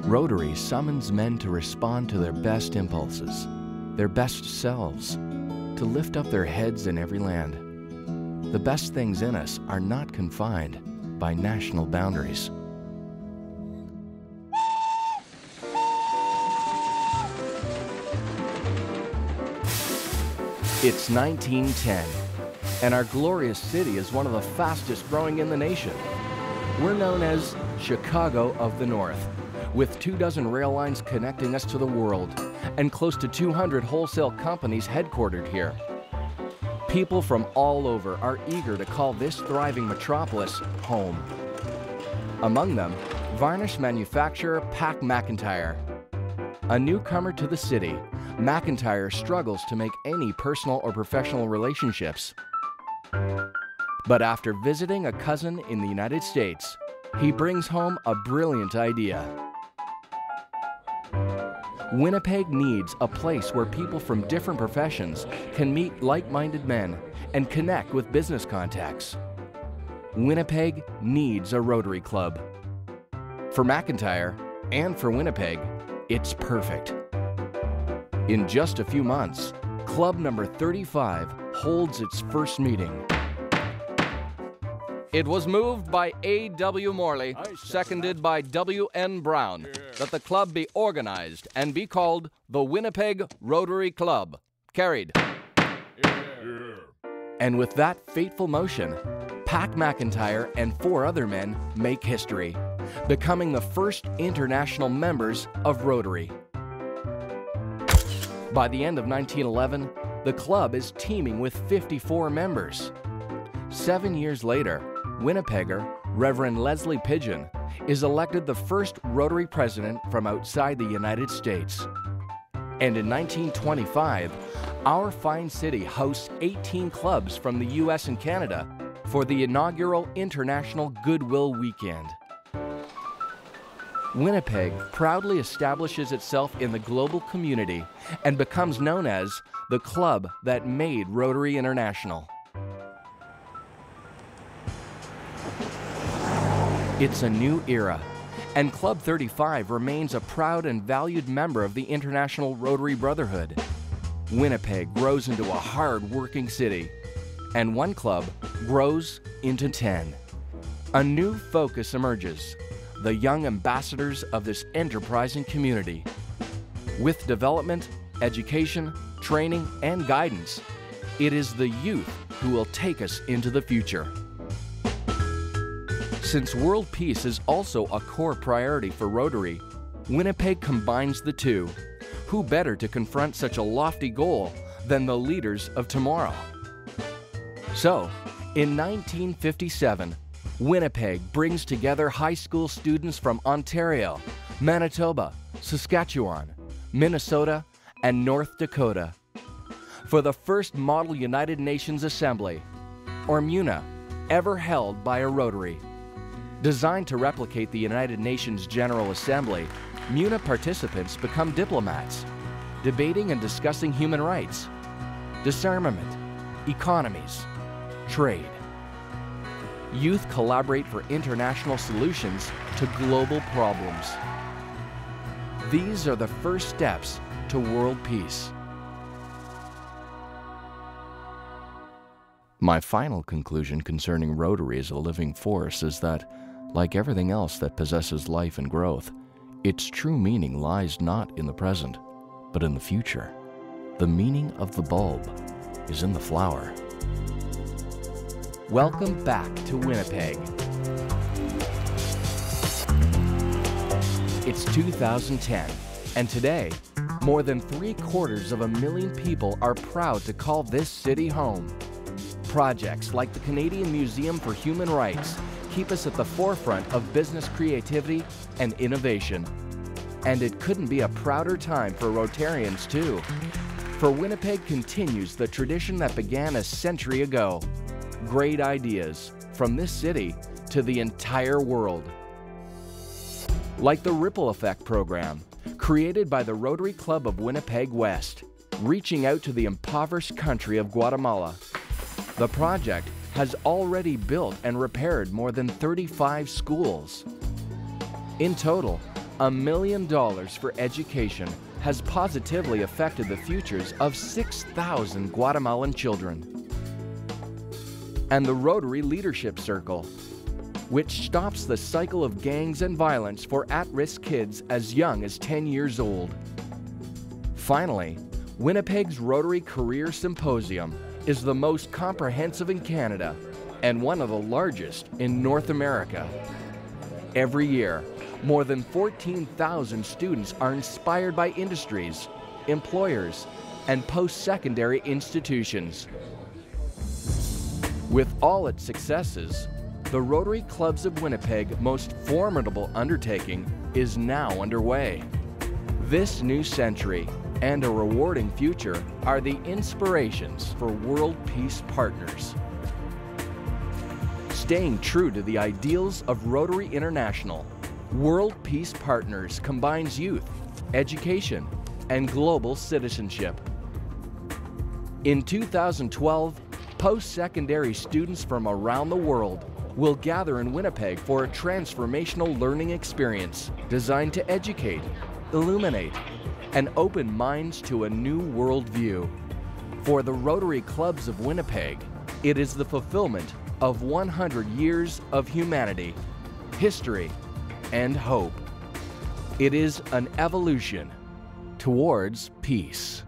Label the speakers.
Speaker 1: Rotary summons men to respond to their best impulses, their best selves, to lift up their heads in every land. The best things in us are not confined by national boundaries. It's 1910, and our glorious city is one of the fastest growing in the nation. We're known as Chicago of the North, with 24 rail lines connecting us to the world, and close to 200 wholesale companies headquartered here. People from all over are eager to call this thriving metropolis home. Among them, varnish manufacturer Pack McIntyre. A newcomer to the city, McIntyre struggles to make any personal or professional relationships. But after visiting a cousin in the United States, he brings home a brilliant idea. Winnipeg needs a place where people from different professions can meet like-minded men and connect with business contacts. Winnipeg needs a Rotary Club. For McIntyre and for Winnipeg, it's perfect. In just a few months, Club number 35 holds its first meeting. It was moved by A.W. Morley, seconded by W.N. Brown, that the club be organized and be called the Winnipeg Rotary Club. Carried. And with that fateful motion, Pack McIntyre and 4 other men make history, becoming the first international members of Rotary. By the end of 1911, the club is teeming with 54 members. 7 years later, Winnipegger Reverend Leslie Pigeon is elected the first Rotary president from outside the United States. And in 1925, our fine city hosts 18 clubs from the US and Canada for the inaugural International Goodwill Weekend. Winnipeg proudly establishes itself in the global community and becomes known as the club that made Rotary International. It's a new era, and Club 35 remains a proud and valued member of the International Rotary Brotherhood. Winnipeg grows into a hard-working city, and one club grows into 10. A new focus emerges, the young ambassadors of this enterprising community. With development, education, training, and guidance, it is the youth who will take us into the future. Since world peace is also a core priority for Rotary, Winnipeg combines the two. Who better to confront such a lofty goal than the leaders of tomorrow? So, in 1957, Winnipeg brings together high school students from Ontario, Manitoba, Saskatchewan, Minnesota, and North Dakota for the first Model United Nations Assembly, or MUNA, ever held by a Rotary. Designed to replicate the United Nations General Assembly, MUNA participants become diplomats, debating and discussing human rights, disarmament, economies, trade. Youth collaborate for international solutions to global problems. These are the first steps to world peace. My final conclusion concerning Rotary as a living force is that, like everything else that possesses life and growth, its true meaning lies not in the present, but in the future. The meaning of the bulb is in the flower. Welcome back to Winnipeg. It's 2010, and today, more than 750,000 people are proud to call this city home. Projects like the Canadian Museum for Human Rights keep us at the forefront of business creativity and innovation. And it couldn't be a prouder time for Rotarians too. For Winnipeg continues the tradition that began a century ago. Great ideas from this city to the entire world. Like the Ripple Effect program, created by the Rotary Club of Winnipeg West, reaching out to the impoverished country of Guatemala. The project has already built and repaired more than 35 schools. In total, $1 million for education has positively affected the futures of 6,000 Guatemalan children. And the Rotary Leadership Circle, which stops the cycle of gangs and violence for at-risk kids as young as 10 years old. Finally, Winnipeg's Rotary Career Symposium is the most comprehensive in Canada and one of the largest in North America. Every year, more than 14,000 students are inspired by industries, employers, and post-secondary institutions. With all its successes, the Rotary Clubs of Winnipeg most formidable undertaking is now underway. This new century and a rewarding future are the inspirations for World Peace Partners. Staying true to the ideals of Rotary International, World Peace Partners combines youth, education, and global citizenship. In 2012, post-secondary students from around the world will gather in Winnipeg for a transformational learning experience designed to educate, illuminate, and open minds to a new worldview. For the Rotary Clubs of Winnipeg, it is the fulfillment of 100 years of humanity, history, and hope. It is an evolution towards peace.